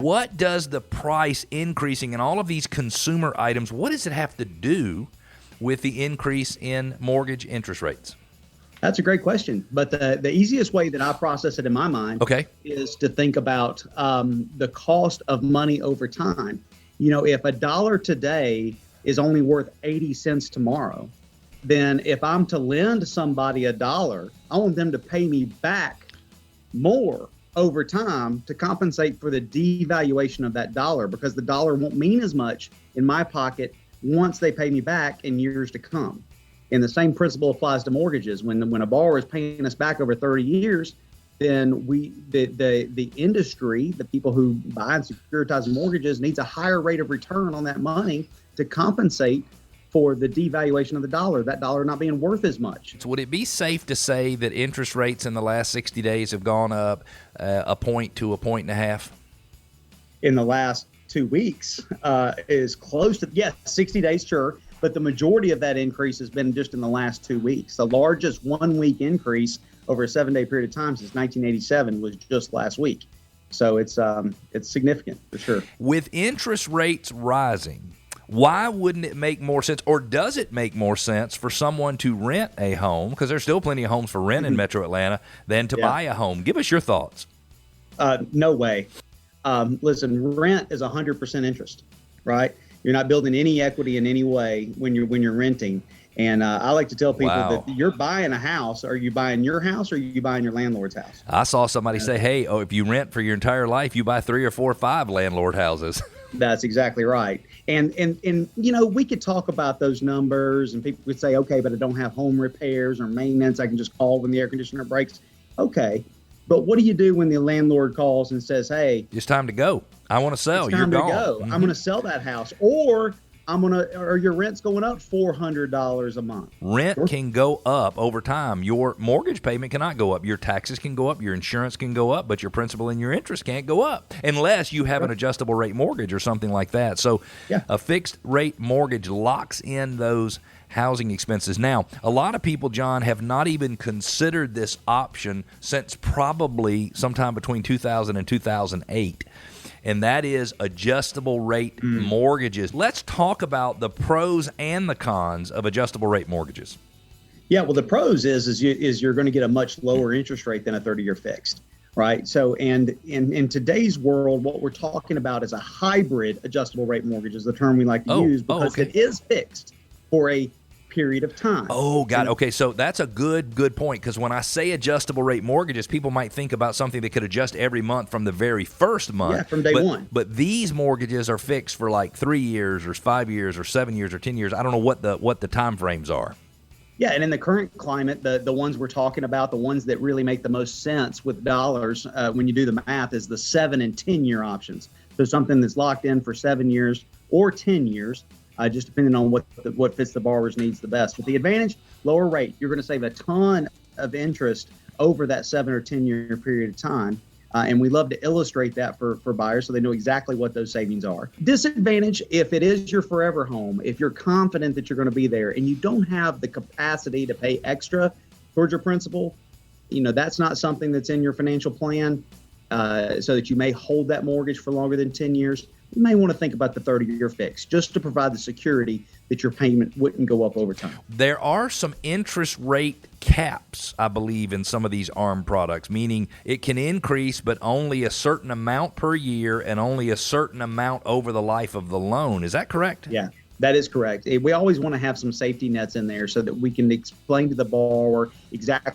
What does the price increasing in all of these consumer items, what does it have to do with the increase in mortgage interest rates? That's a great question. But the easiest way that I process it in my mind is to think about the cost of money over time. You know, if a dollar today is only worth 80 cents tomorrow, then if I'm to lend somebody a dollar, I want them to pay me back more over time to compensate for the devaluation of that dollar, because the dollar won't mean as much in my pocket once they pay me back in years to come. And the same principle applies to mortgages. When a borrower is paying us back over 30 years, then the industry, the people who buy and securitize mortgages, needs a higher rate of return on that money to compensate for the devaluation of the dollar, that dollar not being worth as much. So would it be safe to say that interest rates in the last 60 days have gone up a point to a point and a half? In the last 2 weeks is close to, yes, 60 days, sure. But the majority of that increase has been just in the last 2 weeks. The largest 1 week increase over a 7-day period of time since 1987 was just last week. So it's significant for sure. With interest rates rising, why wouldn't it make more sense, or does it make more sense for someone to rent a home, because there's still plenty of homes for rent in Metro Atlanta, than to buy a home? Give us your thoughts. No way. Listen, rent is 100% interest, right? You're not building any equity in any way when you're renting. And I like to tell people that you're buying a house. Are you buying your house, or are you buying your landlord's house? I saw somebody say, hey, if you rent for your entire life, you buy 3 or 4 or 5 landlord houses. That's exactly right. And you know, we could talk about those numbers, and people would say, okay, but I don't have home repairs or maintenance. I can just call when the air conditioner breaks. Okay. But what do you do when the landlord calls and says, hey, it's time to go. I want to sell. It's time You're to gone. go. I'm going to sell that house, or your rent's going up $400 a month. Rent can go up over time. Your mortgage payment cannot go up. Your taxes can go up. Your insurance can go up, but your principal and your interest can't go up unless you have an adjustable rate mortgage or something like that. So a fixed rate mortgage locks in those housing expenses. Now, a lot of people, John, have not even considered this option since probably sometime between 2000 and 2008. And that is adjustable rate mortgages. Let's talk about the pros and the cons of adjustable rate mortgages. Yeah, well, the pros is you're going to get a much lower interest rate than a 30-year fixed, right? So, and in today's world, what we're talking about is a hybrid adjustable rate mortgage is the term we like to use, because it is fixed for a period of time. Oh, got it. Okay, so that's a good point, because when I say adjustable rate mortgages, people might think about something that could adjust every month from the very first month. Yeah, from day one. But these mortgages are fixed for like 3 years or 5 years or 7 years or 10 years. I don't know what the time frames are. Yeah, and in the current climate, the ones we're talking about, the ones that really make the most sense with dollars when you do the math, is the 7 and 10 year options. So something that's locked in for 7 years or 10 years. Just depending on what fits the borrower's needs the best. But the advantage, lower rate. You're going to save a ton of interest over that 7 or 10 year period of time. And we love to illustrate that for buyers so they know exactly what those savings are. Disadvantage, if it is your forever home, if you're confident that you're going to be there and you don't have the capacity to pay extra towards your principal, you know, that's not something that's in your financial plan, so that you may hold that mortgage for longer than 10 years. You may want to think about the 30-year fix just to provide the security that your payment wouldn't go up over time. There are some interest rate caps, I believe, in some of these ARM products, meaning it can increase, but only a certain amount per year and only a certain amount over the life of the loan. Is that correct? Yeah, that is correct. We always want to have some safety nets in there so that we can explain to the borrower exactly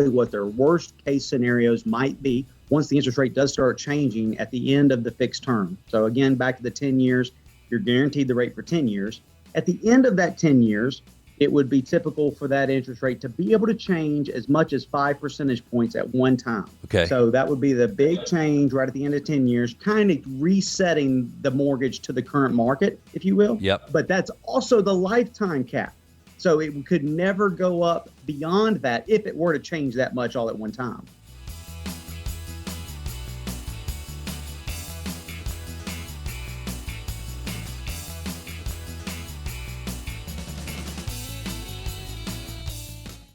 what their worst case scenarios might be once the interest rate does start changing at the end of the fixed term. So again, back to the 10 years, you're guaranteed the rate for 10 years. At the end of that 10 years, it would be typical for that interest rate to be able to change as much as 5 percentage points at one time. Okay. So that would be the big change right at the end of 10 years, kind of resetting the mortgage to the current market, if you will. Yep. But that's also the lifetime cap. So it could never go up beyond that if it were to change that much all at one time.